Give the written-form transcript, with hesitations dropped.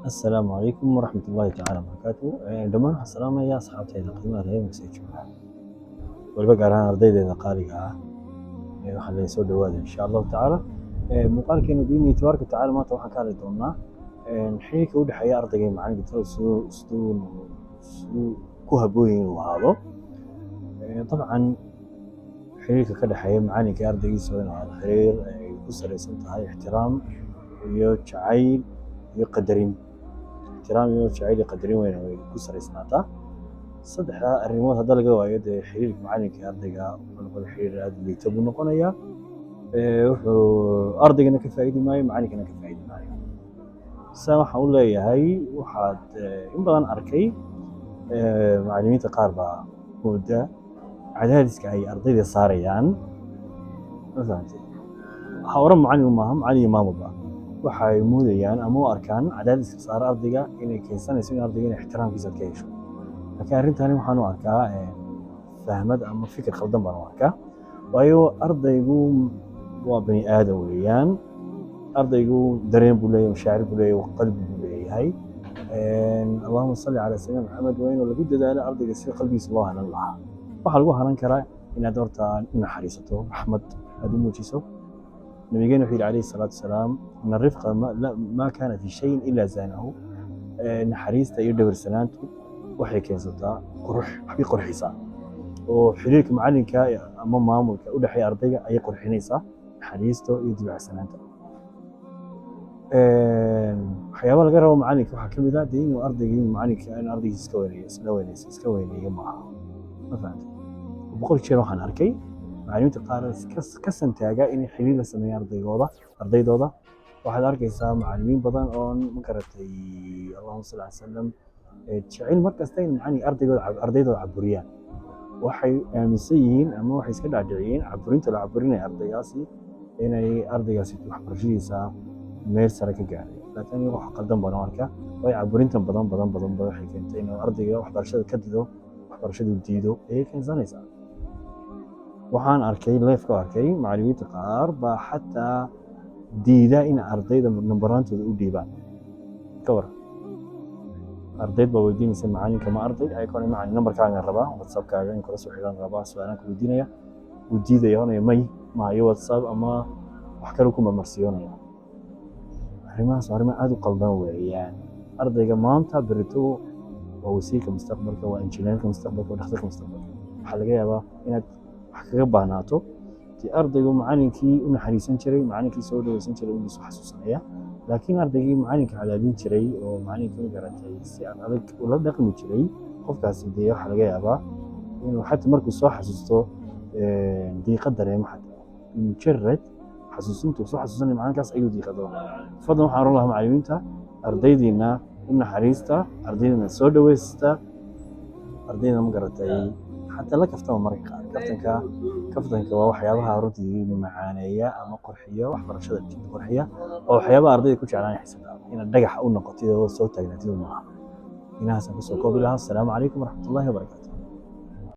السلام عليكم ورحمة الله تعالى وبركاته. dhammaan waxaan salaamayaa asxaabtayda qiimaha leh ee jooga waliba gaar ahaan ardaydeeda qaaliga ah waxaan leeyahay soo dhawaada insha allahu tacaala. muuqaalkeena biidni tabaaraka tacaala maanta waxaan ka hadli doonaa xiriirka u dhexeeya ardayga iyo macalinka siduu ku habboon yahay inuu ahaado. dabcan xiriirka ka dhexeeya macalinka iyo ardaygiisa waa inuu ahaado xiriir ay ku salaysan tahay ixtiraam iyo jacayl iyo qadarin. ixtiraam iyo jacayl iyo qadarin weyna way ku salaysnaataa. saddexdaa arrimood hadda laga waayo dee xiriirka macalinka iyo ardayga wuxuu noqon xiriir aad u liita buu noqonayaa. wuxuu ardaygana ka faa'iidi maayo macalinkana ka faa'iidi maayo. saa waxaan u leeyahay waxaad in badan arkay macallimiinta qaar baa mooda cadaadiska ay ardayda saarayaan. ma fahamtay? ha oran macallin maaha, macallin iyo maamulba waxay moodayaan ama u arkaan cadaadiska saara ardayga inay keensanayso in ardayga inay ixtiraamkiisa ka hesho. laakiin arrintani waxaan u arkaa fahmad ama fikir khaldan baan u arkaa. waayo ardaygu waa bani aadam weeyaan. ardaygu dareen buu leeyahay, mashaacir buu leeyahay, qalbi buu leeyahay. allahuma salli calaa sayidina maxamed waa inuu lagu dadaalo ardayga si qalbigiisa loo hanan lahaa. waxaa lagu hanan karaa inaad horta u naxariisato, raxmad aad u muujiso. nabigeena wuxuu yidhi calayhi salaatu wasalaam ina rifqa maa kaana fi shayin ilaa zaanahu. naxariista iyo dhawarsanaantu waxay keensataa qurux, waxbay qurxisaa. oo xiriirka macalinka ama maamulka u dhexeeya ardayga ayay qurxinaysaa naxariista iyo dibacsanaanta. waxyaabaha laga rabo macalinka waxaa ka mid ah dee inuu ardaygii macalinka in ardaygiisa iska weyneeyo maaha. ma fahamtay? boqol jeer waxaan arkay macallimiinta qaar ka santaaga inay xiriir la sameeyaan ardaydooda. waxaad arkaysaa macallimiin badan oo ma garatay allahuma salli ala salam jecel markasta in ardaydooda caburiyaan. waxay aaminsan yihiin ama waxay iska dhaadhiciyeen caburinta la caburinaya ardaygaasi inay ardaygaasi waxbarashadiisa meel sare ka gaaray. laakiin wax qaldan baan u arkaa. waayo caburintan badan waxay keentay inuu ardayga waxbarashada ka dido, waxbarashadu diido ayay keensanaysaa. waxaan arkay leefka arkay macallimiinta qaar baa xataa diida in ardayda nambaraantooda u dhiibaan. ka waran ardayd baa weydiinaysa macalinka ma arday ayagoo macallin nambarkaaga rabaa, whatsappkaaga in kala soo xidhan rabaa, su'aalaan ku weydiinaya, uu diidaya onaya maayo whatsapp ama wax kale ku marmarsiyoonaya. arrimahaas arrimo aad u qaldan weeyaan. ardayga maanta berito waa wasiirka mustaqbalka, waa injineerka mustaqbalka, waa dhakhtarka mustaqbalka. waxaa laga yaabaa inaad wax kaga baahnaato dee ardaygu macalinkii u naxariisan jiray, macalinkii soo dhawaysan jiray inuu soo xasuusanaya. laakiin ardaygii macalinka cadaadin jiray oo macalinkii ma garatay si aan adag ula dhaqmi jiray, qofkaasi dee waxaa laga yaabaa inuu xataa markuu soo xasuusto diiqa dareemo. xataa mujarad xasuusintuu soo xasuusanaya macalinkaas ayuu diiqa doonaa. fadlan waxaan oran lahaa macallimiinta ardaydiina u naxariista, ardaydina soo dhawaysta, ardayda ma garatay xataa la kaftama mararka qaar. kaftanka waa waxyaabaha runtii macaaneeya ama qurxiya waxbarashada qurxiya, oo waxyaabaha ardayda ku jeclaan xisaabta inaad dhagax u noqotid oo soo taagnaatid maaha. inahaasaan kusoo koobi lahaa. asalaamu calaykum waraxmatullaahi wabarakaatu.